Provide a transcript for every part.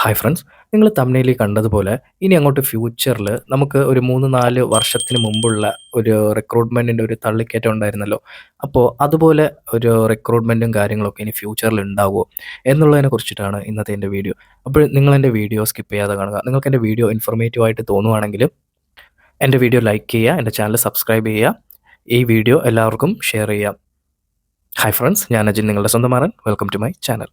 Hi friends, നിങ്ങൾ തമ്മിലിൽ കണ്ടതുപോലെ ഇനി അങ്ങോട്ട് ഫ്യൂച്ചറിൽ നമുക്ക് ഒരു 3-4 വർഷത്തിന് മുമ്പുള്ള ഒരു റിക്രൂട്ട്മെൻറ്റിൻ്റെ ഒരു തള്ളിക്കയറ്റം ഉണ്ടായിരുന്നല്ലോ. അപ്പോൾ അതുപോലെ ഒരു റിക്രൂട്ട്മെൻറ്റും കാര്യങ്ങളൊക്കെ ഇനി ഫ്യൂച്ചറിൽ ഉണ്ടാവുമോ എന്നുള്ളതിനെ കുറിച്ചിട്ടാണ് ഇന്നത്തെ എൻ്റെ വീഡിയോ. അപ്പോൾ നിങ്ങൾ എൻ്റെ വീഡിയോ സ്കിപ്പ് ചെയ്യാതെ കാണുക. നിങ്ങൾക്ക് എൻ്റെ വീഡിയോ ഇൻഫോർമേറ്റീവ് ആയിട്ട് തോന്നുവാണെങ്കിൽ എൻ്റെ വീഡിയോ ലൈക്ക് ചെയ്യുക, എൻ്റെ ചാനൽ സബ്സ്ക്രൈബ് ചെയ്യുക, ഈ വീഡിയോ എല്ലാവർക്കും ഷെയർ ചെയ്യാം. ഹായ് ഫ്രണ്ട്സ്, ഞാൻ അജിൻ, നിങ്ങളുടെ സ്വന്തം മാറൻ. Welcome to my channel.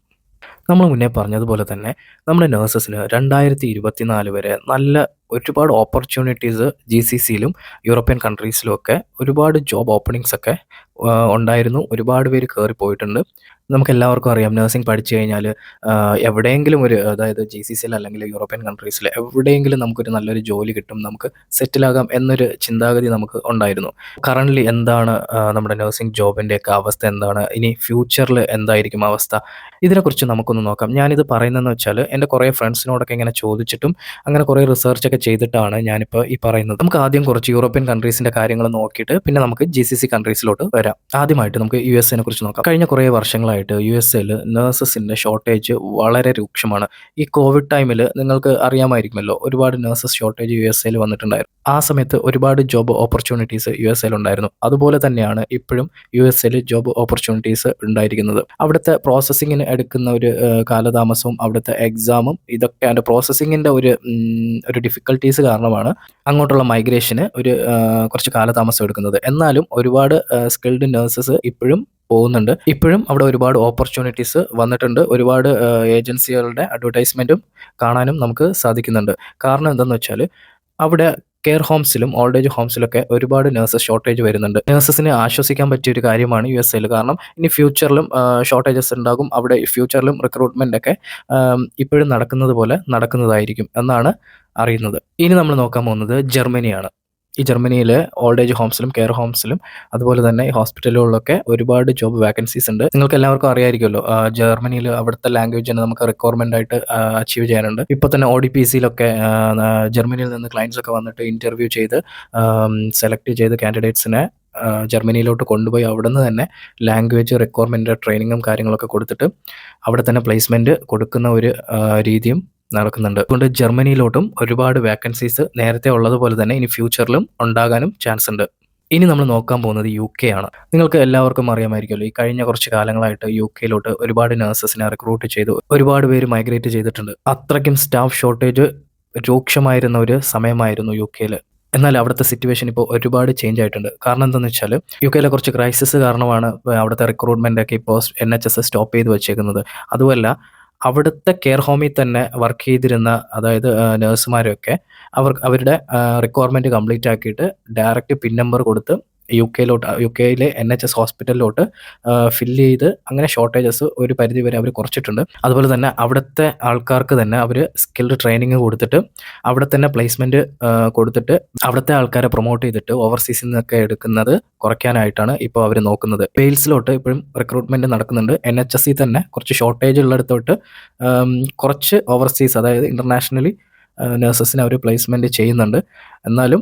നമ്മൾ മുന്നേ പറഞ്ഞതുപോലെ തന്നെ നമ്മുടെ നഴ്സസിന് 2024 വരെ നല്ല ഒരുപാട് ഓപ്പർച്യൂണിറ്റീസ് GCCയിലും യൂറോപ്യൻ കൺട്രീസിലും ഒക്കെ ഒരുപാട് ജോബ് ഓപ്പണിങ്സ് ഒക്കെ ഉണ്ടായിരുന്നു. ഒരുപാട് പേര് കയറിപ്പോയിട്ടുണ്ട്. നമുക്കെല്ലാവർക്കും അറിയാം, നഴ്സിംഗ് പഠിച്ചു കഴിഞ്ഞാൽ എവിടെയെങ്കിലും ഒരു, അതായത് GCCയിൽ അല്ലെങ്കിൽ യൂറോപ്യൻ കൺട്രീസിൽ എവിടെയെങ്കിലും നമുക്കൊരു നല്ലൊരു ജോലി കിട്ടും, നമുക്ക് സെറ്റിലാകാം എന്നൊരു ചിന്താഗതി നമുക്ക് ഉണ്ടായിരുന്നു. കറൻ്റ്ലി എന്താണ് നമ്മുടെ നഴ്സിംഗ് ജോബിൻ്റെയൊക്കെ അവസ്ഥ എന്താണ്, ഇനി ഫ്യൂച്ചറിൽ എന്തായിരിക്കും അവസ്ഥ, ഇതിനെക്കുറിച്ച് നമുക്കൊന്ന് നോക്കാം. ഞാനിത് പറയുന്നതെന്ന് വെച്ചാൽ എൻ്റെ കുറേ ഫ്രണ്ട്സിനോടൊക്കെ ഇങ്ങനെ ചോദിച്ചിട്ടും അങ്ങനെ കുറേ റിസർച്ചൊക്കെ ചെയ്തിട്ടാണ് ഞാനിപ്പോൾ ഈ പറയുന്നത്. നമുക്ക് ആദ്യം കുറച്ച് യൂറോപ്യൻ കൺട്രീസിൻ്റെ കാര്യങ്ങൾ നോക്കിയിട്ട് പിന്നെ നമുക്ക് GCC കൺട്രീസിലോട്ട് വരാം. ആദ്യമായിട്ട് നമുക്ക് USA കുറിച്ച് നോക്കാം. കഴിഞ്ഞ കുറേ വർഷങ്ങളായിട്ട് USA നഴ്സസിൻ്റെ ഷോർട്ടേജ് വളരെ രൂക്ഷമാണ്. ഈ കോവിഡ് ടൈമിൽ നിങ്ങൾക്ക് അറിയാമായിരിക്കുമല്ലോ, ഒരുപാട് നഴ്സസ് ഷോർട്ടേജ് USA വന്നിട്ടുണ്ടായിരുന്നു. ആ സമയത്ത് ഒരുപാട് ജോബ് ഓപ്പർച്യൂണിറ്റീസ് USA ഉണ്ടായിരുന്നു. അതുപോലെ തന്നെയാണ് ഇപ്പോഴും USA ജോബ് ഓപ്പർച്യൂണിറ്റീസ് ഉണ്ടായിരിക്കുന്നത്. അവിടുത്തെ പ്രോസസ്സിങ്ങിന് എടുക്കുന്ന ഒരു കാലതാമസവും അവിടുത്തെ എക്സാമും ഇതൊക്കെ അതിൻ്റെ പ്രോസസ്സിങ്ങിൻ്റെ ഒരു ഡിഫിക്കൽട്ടീസ് കാരണമാണ് അങ്ങോട്ടുള്ള മൈഗ്രേഷന് കുറച്ച് കാലതാമസം എടുക്കുന്നത്. എന്നാലും ഒരുപാട് സ്കിൽഡ് നഴ്സസ് ഇപ്പോഴും പോകുന്നുണ്ട്. ഇപ്പോഴും അവിടെ ഒരുപാട് ഓപ്പർച്യൂണിറ്റീസ് വന്നിട്ടുണ്ട്. ഒരുപാട് ഏജൻസികളുടെ അഡ്വർടൈസ്മെൻറ്റും കാണാനും നമുക്ക് സാധിക്കുന്നുണ്ട്. കാരണം എന്താണെന്ന് വെച്ചാൽ അവിടെ കെയർ ഹോംസിലും ഓൾഡ് ഏജ് ഹോംസിലൊക്കെ ഒരുപാട് നഴ്സസ് ഷോർട്ടേജ് വരുന്നുണ്ട്. നഴ്സസിന് ആശ്വസിക്കാൻ പറ്റിയ ഒരു കാര്യമാണ് USA. കാരണം ഇനി ഫ്യൂച്ചറിലും ഷോർട്ടേജസ് ഉണ്ടാകും. അവിടെ ഫ്യൂച്ചറിലും റിക്രൂട്ട്മെൻ്റ് ഒക്കെ ഇപ്പോഴും നടക്കുന്നത് പോലെ നടക്കുന്നതായിരിക്കും എന്നാണ് അറിയുന്നത്. ഇനി നമ്മൾ നോക്കാൻ പോകുന്നത് ജർമ്മനിയാണ്. ഈ ജർമ്മനിയിലെ ഓൾഡ് ഏജ് ഹോംസിലും കെയർ ഹോംസിലും അതുപോലെ തന്നെ ഈ ഹോസ്പിറ്റലുകളിലൊക്കെ ഒരുപാട് ജോബ് വാക്കൻസീസ് ഉണ്ട്. നിങ്ങൾക്ക് എല്ലാവർക്കും അറിയാമായിരിക്കുമല്ലോ, ജർമ്മനിയിൽ അവിടുത്തെ ലാംഗ്വേജ് തന്നെ നമുക്ക് റിക്വയർമെൻ്റ് ആയിട്ട് അച്ചീവ് ചെയ്യാനുണ്ട്. ഇപ്പോൾ തന്നെ ODPCയിലൊക്കെ ജർമ്മനിയിൽ നിന്ന് ക്ലയൻസ് ഒക്കെ വന്നിട്ട് ഇൻ്റർവ്യൂ ചെയ്ത് സെലക്ട് ചെയ്ത് കാൻഡിഡേറ്റ്സിനെ ജർമ്മനിയിലോട്ട് കൊണ്ടുപോയി അവിടെ നിന്ന് തന്നെ ലാംഗ്വേജ് റിക്വയർമെൻറ്റ് ട്രെയിനിങ്ങും കാര്യങ്ങളൊക്കെ കൊടുത്തിട്ട് അവിടെ തന്നെ പ്ലേസ്മെൻറ്റ് കൊടുക്കുന്ന ഒരു രീതിയും നടക്കുന്നുണ്ട്. അതുകൊണ്ട് ജർമ്മനിയിലോട്ടും ഒരുപാട് വാക്കൻസീസ് നേരത്തെ ഉള്ളതുപോലെ തന്നെ ഇനി ഫ്യൂച്ചറിലും ഉണ്ടാകാനും ചാൻസ് ഉണ്ട്. ഇനി നമ്മൾ നോക്കാൻ പോകുന്നത് UK ആണ്. നിങ്ങൾക്ക് എല്ലാവർക്കും അറിയാമായിരിക്കുമല്ലോ, ഈ കഴിഞ്ഞ കുറച്ച് കാലങ്ങളായിട്ട് UKയിലോട്ട് ഒരുപാട് നഴ്സസിനെ റിക്രൂട്ട് ചെയ്ത് ഒരുപാട് പേര് മൈഗ്രേറ്റ് ചെയ്തിട്ടുണ്ട്. അത്രയ്ക്കും സ്റ്റാഫ് ഷോർട്ടേജ് രൂക്ഷമായിരുന്ന ഒരു സമയമായിരുന്നു UKയിൽ. എന്നാൽ അവിടുത്തെ സിറ്റുവേഷൻ ഇപ്പോൾ ഒരുപാട് ചേഞ്ച് ആയിട്ടുണ്ട്. കാരണം എന്താണെന്ന് വെച്ചാൽ UKയിലെ കുറച്ച് ക്രൈസിസ് കാരണമാണ് അവിടുത്തെ റിക്രൂട്ട്മെൻ്റ് ഒക്കെ ഇപ്പോൾ NHS സ്റ്റോപ്പ് ചെയ്ത് വെച്ചേക്കുന്നത്. അതുമല്ല, അവിടുത്തെ കെയർ ഹോമിൽ തന്നെ വർക്ക് ചെയ്തിരുന്ന, അതായത് നഴ്സുമാരൊക്കെ അവരുടെ റിക്വയർമെൻറ്റ് കംപ്ലീറ്റ് ആക്കിയിട്ട് ഡയറക്റ്റ് പിൻ നമ്പർ കൊടുത്ത് UKയിലെ NHS ഹോസ്പിറ്റലിലോട്ട് ഫില്ല് ചെയ്ത് അങ്ങനെ ഷോർട്ടേജസ് ഒരു പരിധി വരെ അവർ കുറച്ചിട്ടുണ്ട്. അതുപോലെ തന്നെ അവിടുത്തെ ആൾക്കാർക്ക് തന്നെ അവർ സ്കിൽഡ് ട്രെയിനിങ് കൊടുത്തിട്ട് അവിടെ തന്നെ പ്ലേസ്മെൻറ്റ് കൊടുത്തിട്ട് അവിടുത്തെ ആൾക്കാരെ പ്രൊമോട്ട് ചെയ്തിട്ട് ഓവർസീസിൽ നിന്നൊക്കെ എടുക്കുന്നത് കുറയ്ക്കാനായിട്ടാണ് ഇപ്പോൾ അവർ നോക്കുന്നത്. വെയിൽസിലോട്ട് ഇപ്പോഴും റിക്രൂട്ട്മെൻറ്റ് നടക്കുന്നുണ്ട്. NHSൽ തന്നെ കുറച്ച് ഷോർട്ടേജ് ഉള്ളിടത്തോട്ട് കുറച്ച് ഓവർസീസ്, അതായത് ഇൻ്റർനാഷണലി നഴ്സസിനെ അവർ പ്ലേസ്മെൻറ്റ് ചെയ്യുന്നുണ്ട്. എന്നാലും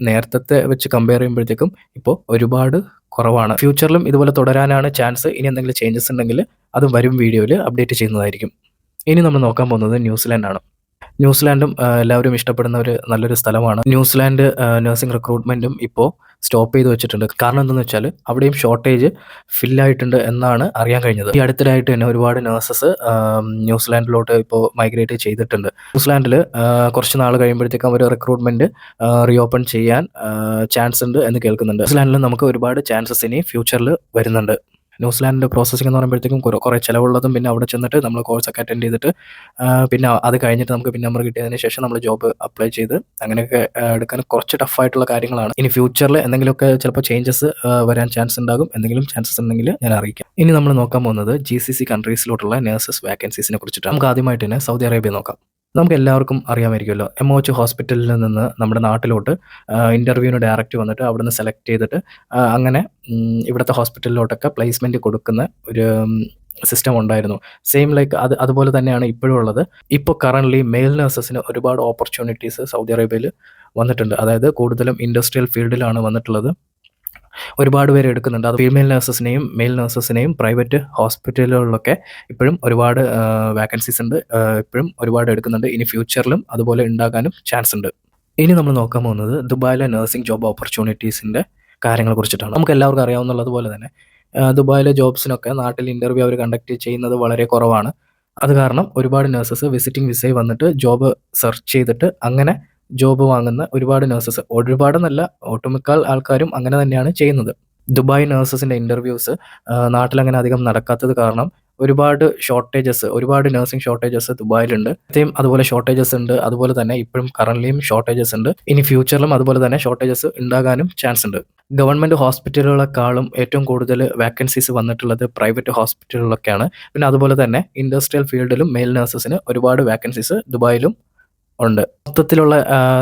നേരത്തെ വെച്ച് കമ്പയർ ചെയ്യുമ്പോഴത്തേക്കും ഇപ്പോൾ ഒരുപാട് കുറവാണ്. ഫ്യൂച്ചറിലും ഇതുപോലെ തുടരാനാണ് ചാൻസ്. ഇനി എന്തെങ്കിലും ചേഞ്ചസ് ഉണ്ടെങ്കിൽ അതും വരും വീഡിയോയിൽ അപ്ഡേറ്റ് ചെയ്യുന്നതായിരിക്കും. ഇനി നമ്മൾ നോക്കാൻ പോകുന്നത് ന്യൂസിലാൻഡാണ്. ന്യൂസിലാൻഡും എല്ലാവരും ഇഷ്ടപ്പെടുന്ന ഒരു നല്ലൊരു സ്ഥലമാണ്. ന്യൂസിലാൻഡ് നഴ്സിംഗ് റിക്രൂട്ട്മെൻറ്റും ഇപ്പോൾ സ്റ്റോപ്പ് ചെയ്ത് വെച്ചിട്ടുണ്ട്. കാരണം എന്താണെന്ന് വെച്ചാൽ അവിടെയും ഷോർട്ടേജ് ഫില്ലായിട്ടുണ്ട് എന്നാണ് അറിയാൻ കഴിഞ്ഞത്. ഈ അടുത്തിടെയായിട്ട് തന്നെ ഒരുപാട് നഴ്സസ് ന്യൂസിലാൻഡിലോട്ട് ഇപ്പോൾ മൈഗ്രേറ്റ് ചെയ്തിട്ടുണ്ട്. ന്യൂസിലാൻഡിൽ കുറച്ച് നാൾ കഴിയുമ്പോഴത്തേക്കും അവർ റിക്രൂട്ട്മെൻറ്റ് റീഓപ്പൺ ചെയ്യാൻ ചാൻസ് ഉണ്ട് എന്ന് കേൾക്കുന്നുണ്ട്. ന്യൂസിലാൻഡിൽ നമുക്ക് ഒരുപാട് ചാൻസസ് ഇനി ഫ്യൂച്ചറിൽ വരുന്നുണ്ട്. ന്യൂസിലാൻഡിൻ്റെ പ്രോസസ്സിംഗ് എന്ന് പറയുമ്പോഴത്തേക്കും കുറേ ചിലവുള്ളതും, പിന്നെ അവിടെ ചെന്നിട്ട് നമ്മൾ കോഴ്സൊക്കെ അറ്റൻഡ് ചെയ്തിട്ട് പിന്നെ അത് കഴിഞ്ഞിട്ട് നമുക്ക് പിൻ നമ്പർ കിട്ടിയതിന് ശേഷം നമ്മൾ ജോബ് അപ്ലൈ ചെയ്ത് അങ്ങനെയൊക്കെ എടുക്കാൻ കുറച്ച് ടഫായിട്ടുള്ള കാര്യങ്ങളാണ്. ഇനി ഫ്യൂച്ചറിൽ എന്തെങ്കിലുമൊക്കെ ചിലപ്പോൾ ചേഞ്ചസ് വരാൻ ചാൻസ് ഉണ്ടാകും. എന്തെങ്കിലും ചാൻസസ് ഉണ്ടെങ്കിൽ ഞാൻ അറിയിക്കാം. ഇനി നമ്മൾ നോക്കാൻ പോകുന്നത് GCC കൺട്രീസിലോട്ടുള്ള നഴ്സസ് വാക്കൻസീസിനെ കുറിച്ചിട്ടാണ്. നമുക്ക് ആദ്യമായിട്ട് തന്നെ സൗദി അറേബ്യ നോക്കാം. നമുക്ക് എല്ലാവർക്കും അറിയാമായിരിക്കുമല്ലോ, MOH ഹോസ്പിറ്റലിൽ നിന്ന് നമ്മുടെ നാട്ടിലോട്ട് ഇൻ്റർവ്യൂവിന് ഡയറക്റ്റ് വന്നിട്ട് അവിടെ നിന്ന് സെലക്ട് ചെയ്തിട്ട് അങ്ങനെ ഇവിടുത്തെ ഹോസ്പിറ്റലിലോട്ടൊക്കെ പ്ലേസ്മെൻറ്റ് കൊടുക്കുന്ന ഒരു സിസ്റ്റം ഉണ്ടായിരുന്നു. സെയിം ലൈക്ക് അതുപോലെ തന്നെയാണ് ഇപ്പോഴും ഉള്ളത്. ഇപ്പോൾ കറൻ്റ്ലി മെയിൽ നഴ്സസിന് ഒരുപാട് ഓപ്പർച്യൂണിറ്റീസ് സൗദി അറേബ്യയിൽ വന്നിട്ടുണ്ട്. അതായത് കൂടുതലും ഇൻഡസ്ട്രിയൽ ഫീൽഡിലാണ് വന്നിട്ടുള്ളത്. ഒരുപാട് പേര് എടുക്കുന്നുണ്ട്. അത് ഫീമെയിൽ നഴ്സസിനെയും, മെയിൽ നഴ്സസിനെയും പ്രൈവറ്റ് ഹോസ്പിറ്റലുകളിലൊക്കെ ഇപ്പഴും ഒരുപാട് വാക്കൻസീസ് ഉണ്ട്. ഇപ്പഴും ഒരുപാട് എടുക്കുന്നുണ്ട്. ഇനി ഫ്യൂച്ചറിലും അതുപോലെ ഉണ്ടാകാനും ചാൻസ് ഉണ്ട്. ഇനി നമ്മൾ നോക്കാൻ പോകുന്നത് ദുബായിലെ നഴ്സിംഗ് ജോബ് ഓപ്പർച്യൂണിറ്റീസിൻ്റെ കാര്യങ്ങളെ കുറിച്ചിട്ടാണ്. നമുക്ക് എല്ലാവർക്കും അറിയാവുന്നതുപോലെ തന്നെ ദുബായിലെ ജോബ്സിനൊക്കെ നാട്ടിൽ ഇൻ്റർവ്യൂ അവർ കണ്ടക്ട് ചെയ്യുന്നത് വളരെ കുറവാണ്. അത് കാരണം ഒരുപാട് നഴ്സസ് വിസിറ്റിംഗ് വിസയിൽ വന്നിട്ട് ജോബ് സെർച്ച് ചെയ്തിട്ട് അങ്ങനെ ജോബ് വാങ്ങുന്ന ഒരുപാട് നഴ്സസ്, ഒരുപാടെന്നല്ല ഒട്ടുമിക്ക ആൾക്കാരും അങ്ങനെ തന്നെയാണ് ചെയ്യുന്നത്. ദുബായ് നഴ്സസിൻ്റെ ഇൻ്റർവ്യൂസ് നാട്ടിലങ്ങനെ അധികം നടക്കാത്തത് കാരണം ഒരുപാട് നഴ്സിംഗ് ഷോർട്ടേജസ് ദുബായിലുണ്ട്. നേരത്തെയും അതുപോലെ ഷോർട്ടേജസ് ഉണ്ട്. അതുപോലെ തന്നെ ഇപ്പോഴും കറന്റ്ലിയും ഷോർട്ടേജസ് ഉണ്ട്. ഇനി ഫ്യൂച്ചറിലും അതുപോലെ തന്നെ ഷോർട്ടേജസ് ഉണ്ടാകാനും ചാൻസ് ഉണ്ട്. ഗവൺമെൻറ് ഹോസ്പിറ്റലുകളെക്കാളും ഏറ്റവും കൂടുതൽ വാക്കൻസീസ് വന്നിട്ടുള്ളത് പ്രൈവറ്റ് ഹോസ്പിറ്റലുകളിലൊക്കെയാണ്. പിന്നെ അതുപോലെ തന്നെ ഇൻഡസ്ട്രിയൽ ഫീൽഡിലും മെയിൽ നഴ്സസിന് ഒരുപാട് വാക്കൻസീസ് ദുബായിലും ഉണ്ട്. മൊത്തത്തിലുള്ള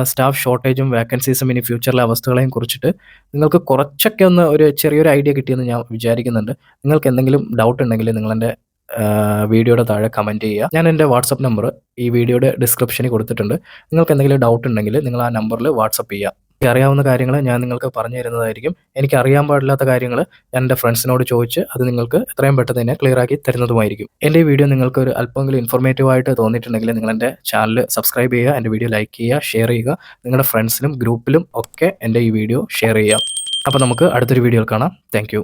സ്റ്റാഫ് ഷോർട്ടേജും വാക്കൻസീസും ഇനി ഫ്യൂച്ചറിലെ അവസ്ഥകളെയും കുറിച്ചിട്ട് നിങ്ങൾക്ക് കുറച്ചൊക്കെ ഒന്ന് ഒരു ചെറിയൊരു ഐഡിയ കിട്ടിയെന്ന് ഞാൻ വിചാരിക്കുന്നുണ്ട്. നിങ്ങൾക്ക് എന്തെങ്കിലും ഡൗട്ട് ഉണ്ടെങ്കിൽ നിങ്ങളെൻ്റെ വീഡിയോയുടെ താഴെ കമൻറ്റ് ചെയ്യുക. ഞാൻ എൻ്റെ വാട്സപ്പ് നമ്പർ ഈ വീഡിയോയുടെ ഡിസ്ക്രിപ്ഷനിൽ കൊടുത്തിട്ടുണ്ട്. നിങ്ങൾക്ക് എന്തെങ്കിലും ഡൗട്ട് ഉണ്ടെങ്കിൽ നിങ്ങൾ ആ നമ്പറിൽ വാട്സപ്പ് ചെയ്യുക. എനിക്കറിയാവുന്ന കാര്യങ്ങൾ ഞാൻ നിങ്ങൾക്ക് പറഞ്ഞു തരുന്നതായിരിക്കും. എനിക്കറിയാൻ പാടില്ലാത്ത കാര്യങ്ങൾ ഞാൻ എൻ്റെ ഫ്രണ്ട്സിനോട് ചോദിച്ച് അത് നിങ്ങൾക്ക് എത്രയും പെട്ടെന്ന് തന്നെ ക്ലിയർ ആക്കി തരുന്നതുമായിരിക്കും. എൻ്റെ ഈ വീഡിയോ നിങ്ങൾക്ക് ഒരു അല്പമെങ്കിലും ഇൻഫോർമേറ്റീവ് ആയിട്ട് തോന്നിയിട്ടുണ്ടെങ്കിൽ നിങ്ങൾ എൻ്റെ ചാനൽ സബ്സ്ക്രൈബ് ചെയ്യുക, എൻ്റെ വീഡിയോ ലൈക്ക് ചെയ്യുക, ഷെയർ ചെയ്യുക. നിങ്ങളുടെ ഫ്രണ്ട്സിനും ഗ്രൂപ്പിലും ഒക്കെ എൻ്റെ ഈ വീഡിയോ ഷെയർ ചെയ്യുക. അപ്പോൾ നമുക്ക് അടുത്തൊരു വീഡിയോയിൽ കാണാം. Thank you.